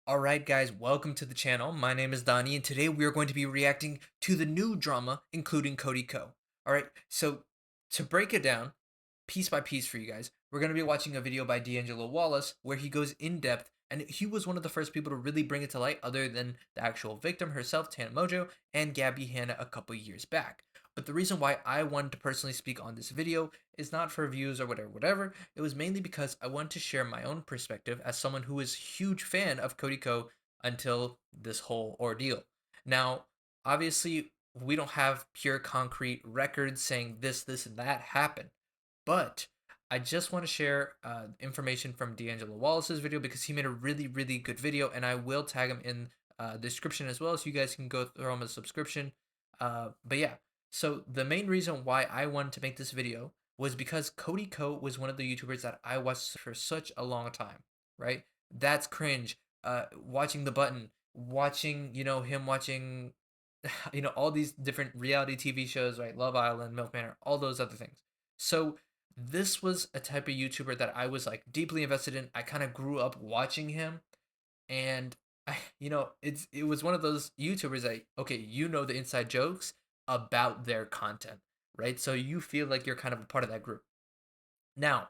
Alright guys, welcome to the channel. My name is Donnie and today we are going to be reacting to the new drama, including Cody Co. Alright, so to break it down, piece by piece for you guys, we're going to be watching a video by D'Angelo Wallace where he goes in depth, and he was one of the first people to really bring it to light other than the actual victim herself, Tana Mojo, and Gabby Hanna a couple years back. But the reason why I wanted to personally speak on this video is not for views or whatever. It was mainly because I wanted to share my own perspective as someone who is a huge fan of Cody Ko until this whole ordeal. Now, obviously, we don't have pure concrete records saying this, and that happened. But I just want to share information from D'Angelo Wallace's video because he made a really good video, and I will tag him in the description as well, so you guys can go throw him a subscription. But yeah, so the main reason why I wanted to make this video was because Cody Ko was one of the YouTubers that I watched for such a long time, right? That's cringe. Watching the button, watching him watching, all these different reality TV shows, right? Love Island, Milk Manor, all those other things. So this was a type of YouTuber that I was like deeply invested in. I kind of grew up watching him, and it was one of those YouTubers that okay, the inside jokes about their content, right? So you feel like you're kind of a part of that group. Now,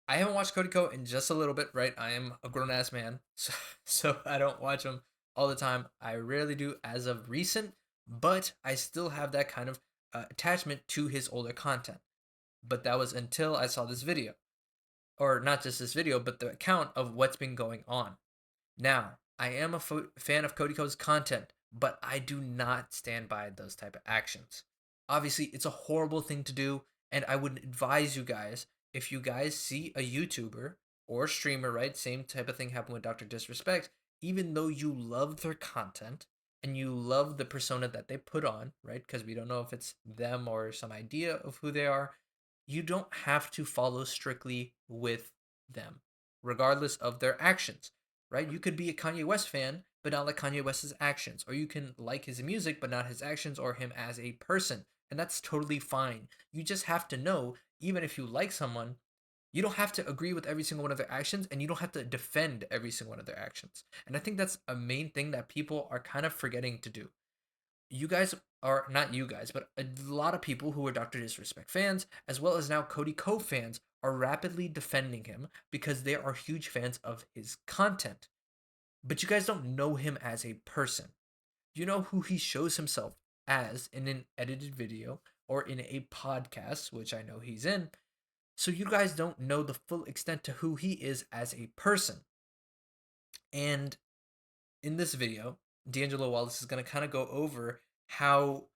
I haven't watched Cody Co in just a little bit, right? I am a grown ass man, so I don't watch him all the time. I rarely do as of recent, but I still have that kind of attachment to his older content. But that was until I saw this video, or not just this video, but the account of what's been going on. Now, I am a fan of Cody Ko's content, but I do not stand by those type of actions. Obviously, it's a horrible thing to do, and I would advise you guys, if you guys see a YouTuber or streamer, right? Same type of thing happened with Dr. Disrespect. Even though you love their content and you love the persona that they put on, right? Because we don't know if it's them or some idea of who they are, you don't have to follow strictly with them, regardless of their actions, right? You could be a Kanye West fan, but not like Kanye West's actions. Or you can like his music, but not his actions or him as a person. And that's totally fine. You just have to know, even if you like someone, you don't have to agree with every single one of their actions, and you don't have to defend every single one of their actions. And I think that's a main thing that people are kind of forgetting to do. You guys are not you guys, but a lot of people who are Dr. Disrespect fans, as well as now Cody Co fans, are rapidly defending him because they are huge fans of his content. But you guys don't know him as a person. You know who he shows himself as in an edited video or in a podcast, which I know he's in. So you guys don't know the full extent to who he is as a person. And in this video, D'Angelo Wallace is going to kind of go over how,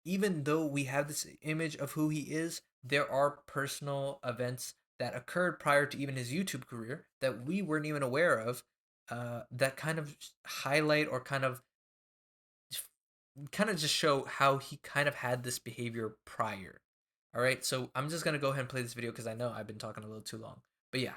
even though we have this image of who he is, there are personal events that occurred prior to even his YouTube career that we weren't even aware of, that kind of highlight or kind of just show how he kind of had this behavior prior. All right, so I'm just gonna go ahead and play this video because I know I've been talking a little too long. But yeah,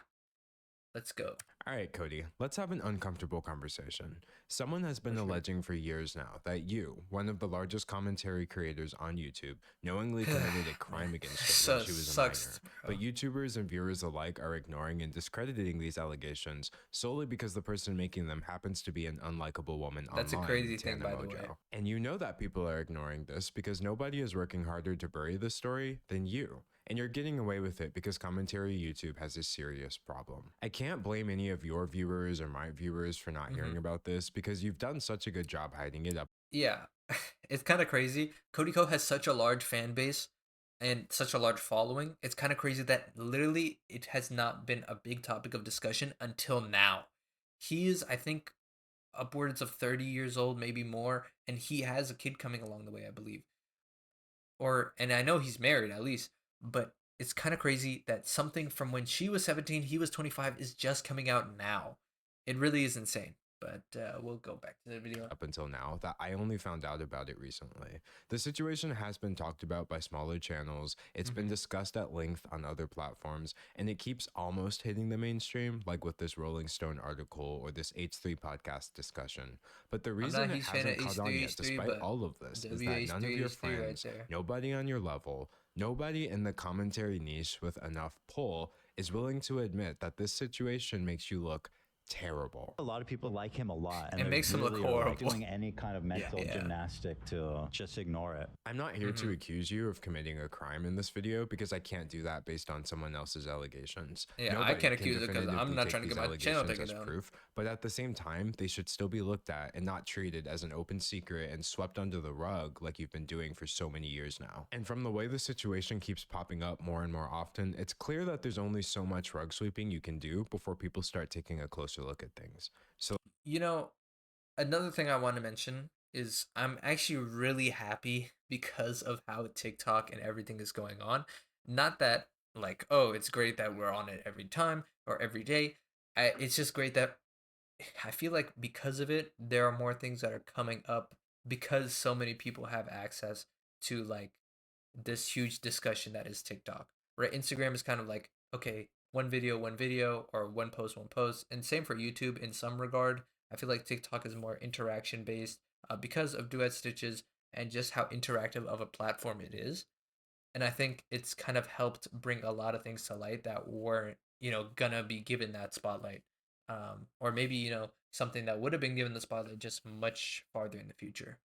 let's go. All right, Cody, let's have an uncomfortable conversation. Someone has been alleging for years now that you, one of the largest commentary creators on YouTube, knowingly committed a crime against her when So she was a minor. sucks, bro. But YouTubers and viewers alike are ignoring and discrediting these allegations solely because the person making them happens to be an unlikable woman That's a online, crazy thing, Tana by the way. Mojo. And you know that people are ignoring this because nobody is working harder to bury the story than you. And you're getting away with it because commentary YouTube has a serious problem. I can't blame any of your viewers or my viewers for not hearing about this because you've done such a good job hiding it up. Yeah, it's kind of crazy. Cody Ko has such a large fan base and such a large following. It's kind of crazy that literally it has not been a big topic of discussion until now. He is, I think, upwards of 30 years old, maybe more, and he has a kid coming along the way, I believe. And I know he's married at least, but it's kind of crazy that something from when she was 17, he was 25 is just coming out now. It really is insane. But we'll go back to the video. Up until now that I only found out about it recently. The situation has been talked about by smaller channels, it's been discussed at length on other platforms, and it keeps almost hitting the mainstream, like with this Rolling Stone article or this H3 podcast discussion. But the I'm not reason a it huge fan of hasn't caught on H3 yet, H3, despite but all of this, is that none of WH3 your H3 right friends, there. nobody on your level, nobody in the commentary niche with enough pull is willing to admit that this situation makes you look terrible. A lot of people like him a lot, and It they makes him look really are, like, horrible. doing any kind of mental Yeah. gymnastic to just ignore it. I'm not here to accuse you of committing a crime in this video because I can't do that based on someone else's allegations. Yeah, I Nobody can't can accuse it because I'm definitively not take trying to these get my channel allegations taken as down. proof, but at the same time, they should still be looked at and not treated as an open secret and swept under the rug like you've been doing for so many years now. And from the way the situation keeps popping up more and more often, it's clear that there's only so much rug sweeping you can do before people start taking a closer look at things. So You know, another thing I want to mention is I'm actually really happy because of how TikTok and everything is going on. Not that like, oh, it's great that we're on it every time or every day. It's just great that I feel like because of it, there are more things that are coming up because so many people have access to like this huge discussion that is TikTok. Right? Instagram is kind of like, okay, one video, or one post. And same for YouTube in some regard. I feel like TikTok is more interaction based because of Duet Stitches and just how interactive of a platform it is. And I think it's kind of helped bring a lot of things to light that weren't, gonna be given that spotlight. Or maybe, something that would have been given the spotlight just much farther in the future.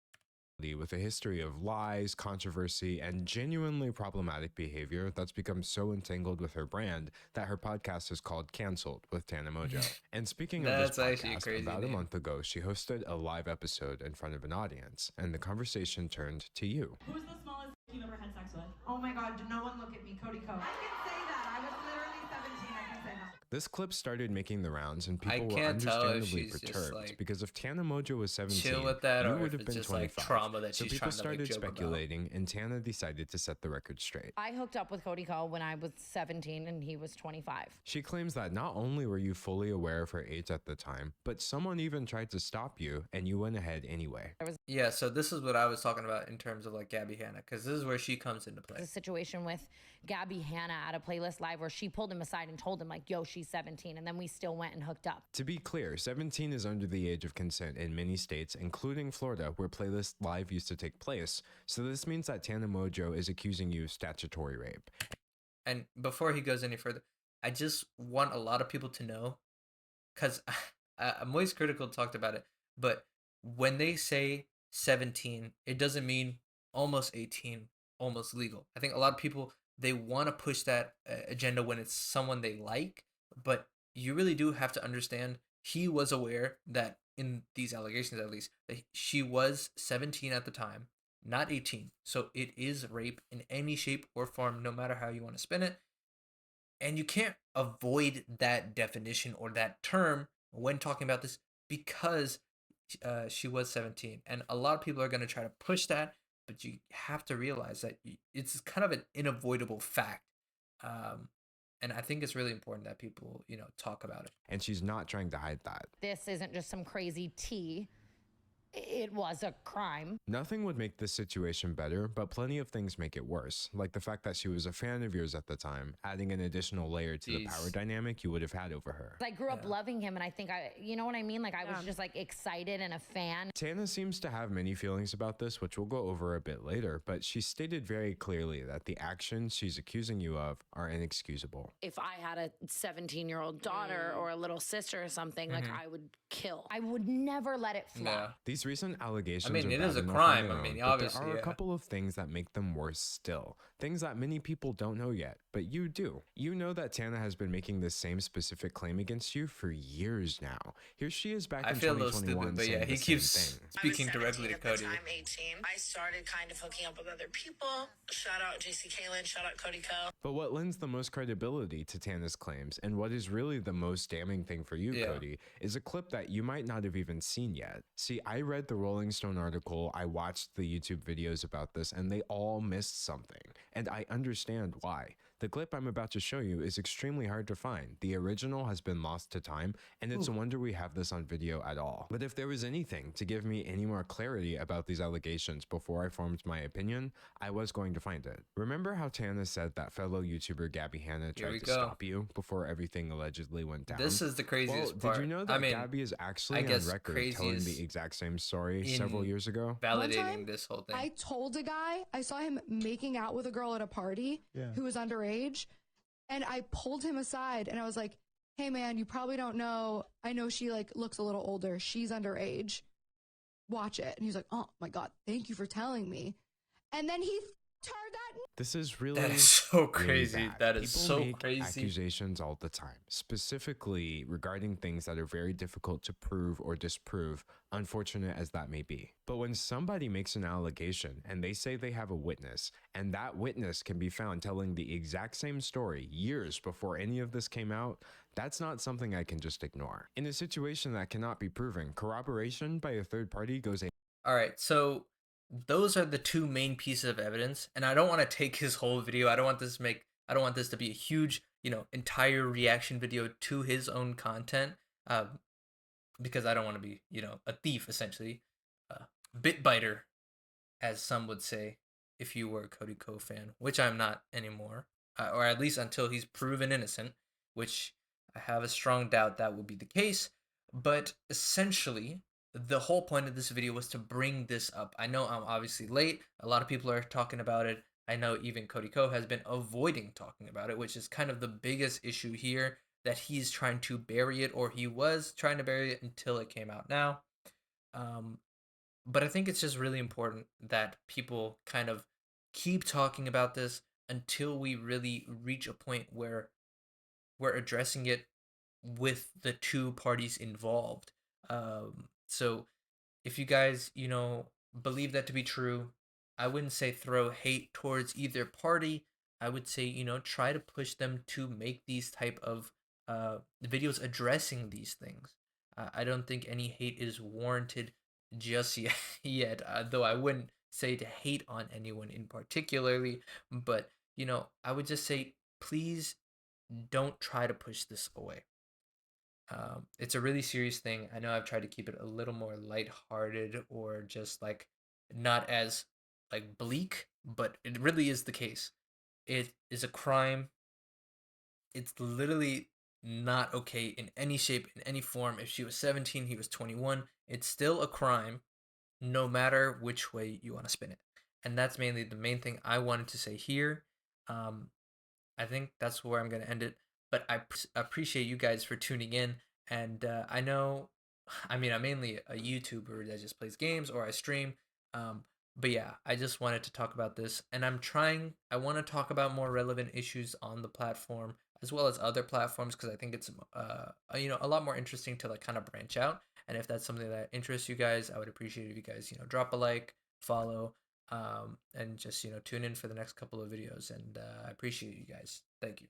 with a history of lies, controversy, and genuinely problematic behavior that's become so entangled with her brand that her podcast is called Cancelled with Tana Mojo. And speaking of this That's actually a podcast, crazy about a name. month ago, she hosted a live episode in front of an audience, and the conversation turned to you. Who's the smallest you've ever had sex with? Oh my God, no one look at me, Cody Co. I can say that. I was literally 17. I can say that. This clip started making the rounds, and I people were can't tell if understandably she's just, perturbed like, because if Tana Mojo was 17, chill with that, you or would if have it's been just, like, 25. trauma that So she's people trying to, like, started joke about. speculating, and Tana decided to set the record straight. I hooked up with Cody Co when I was 17 and he was 25. She claims that not only were you fully aware of her age at the time, but someone even tried to stop you, and you went ahead anyway. Yeah, so this is what I was talking about in terms of like Gabby Hanna, because this is where she comes into play. A situation with Gabby Hanna at a playlist live where she pulled him aside and told him like, yo, she's 17. And then we still went and hooked up. To be clear, 17 is under the age of consent in many states, including Florida, where Playlist Live used to take place. So this means that Tana Mojo is accusing you of statutory rape. And before he goes any further, I just want a lot of people to know, because Moist Critical talked about it, but when they say 17, it doesn't mean almost 18, almost legal. I think a lot of people, they want to push that agenda when it's someone they like, but you really do have to understand he was aware that in these allegations, at least, that she was 17 at the time, not 18. So it is rape in any shape or form, no matter how you want to spin it. And you can't avoid that definition or that term when talking about this because she was 17. And a lot of people are going to try to push that, but you have to realize that it's kind of an unavoidable fact. And I think it's really important that people, talk about it. And she's not trying to hide that. This isn't just some crazy tea. It was a crime. Nothing would make this situation better, but plenty of things make it worse, like the fact that she was a fan of yours at the time, adding an additional layer to the power dynamic you would have had over her. I grew up loving him, and I think you know what I mean? Like, I was just like excited and a fan. Tana seems to have many feelings about this, which we'll go over a bit later, but she stated very clearly that the actions she's accusing you of are inexcusable. If I had a 17-year-old daughter or a little sister or something, like I would kill. I would never let it fly. Yeah. These recent allegations I mean, are it is bad a enough crime. on their I mean, own, but obviously, there are yeah. a couple of things that make them worse still. Things that many people don't know yet, but you do. You know that Tana has been making the same specific claim against you for years now. Here she is back I in feel a little 2021 stupid, but yeah, saying he the keeps same thing. speaking directly to Cody. I'm 18. I started kind of hooking up with other people. Shout out JC Kalen, shout out Cody Co. But what lends the most credibility to Tana's claims, and what is really the most damning thing for you, Cody, is a clip that you might not have even seen yet. See, I read the Rolling Stone article, I watched the YouTube videos about this, and they all missed something. And I understand why. The clip I'm about to show you is extremely hard to find. The original has been lost to time, and it's a wonder we have this on video at all. But if there was anything to give me any more clarity about these allegations before I formed my opinion, I was going to find it. Remember how Tana said that fellow YouTuber Gabby Hanna tried to stop you before everything allegedly went down? This is the craziest part. Did you know that I mean, Gabby is actually I on guess record crazy telling is the exact same story several years ago? One validating time, this whole thing. I told a guy, I saw him making out with a girl at a party who was underage, and I pulled him aside and I was like, hey man, you probably don't know. I know she like looks a little older. She's underage. Watch it. And he's like, oh my God, thank you for telling me. And then he tarred that. This is really That is so really crazy. bad. That is People so make crazy. accusations all the time, specifically regarding things that are very difficult to prove or disprove, unfortunate as that may be. But when somebody makes an allegation and they say they have a witness, and that witness can be found telling the exact same story years before any of this came out, that's not something I can just ignore. In a situation that cannot be proven, corroboration by a third party goes a All right, so those are the two main pieces of evidence, and I don't want to take his whole video. I don't want this to be a huge, entire reaction video to his own content, because I don't want to be, a thief essentially, bit biter, as some would say, if you were a Cody Ko fan, which I'm not anymore, or at least until he's proven innocent, which I have a strong doubt that will be the case. But essentially, the whole point of this video was to bring this up. I know I'm obviously late. A lot of people are talking about it. I know even Cody Ko has been avoiding talking about it, which is kind of the biggest issue here, that he's trying to bury it, or he was trying to bury it until it came out now. Um, but I think it's just really important that people kind of keep talking about this until we really reach a point where we're addressing it with the two parties involved. So if you guys, believe that to be true, I wouldn't say throw hate towards either party. I would say, try to push them to make these type of videos addressing these things. I don't think any hate is warranted just yet, though I wouldn't say to hate on anyone in particularly, but I would just say please don't try to push this away. It's a really serious thing. I know I've tried to keep it a little more lighthearted, or just like not as like bleak, but it really is the case. It is a crime. It's literally not okay in any shape, in any form. If she was 17, he was 21, it's still a crime, no matter which way you want to spin it. And that's mainly the main thing I wanted to say here. Um, I think that's where I'm going to end it. But I appreciate you guys for tuning in. And I know, I mean, I'm mainly a YouTuber that just plays games, or I stream. Um, but yeah, I just wanted to talk about this. And I want to talk about more relevant issues on the platform, as well as other platforms, because I think it's, a lot more interesting to like kind of branch out. And if that's something that interests you guys, I would appreciate if you guys, drop a like, follow, and just, tune in for the next couple of videos. And I appreciate you guys. Thank you.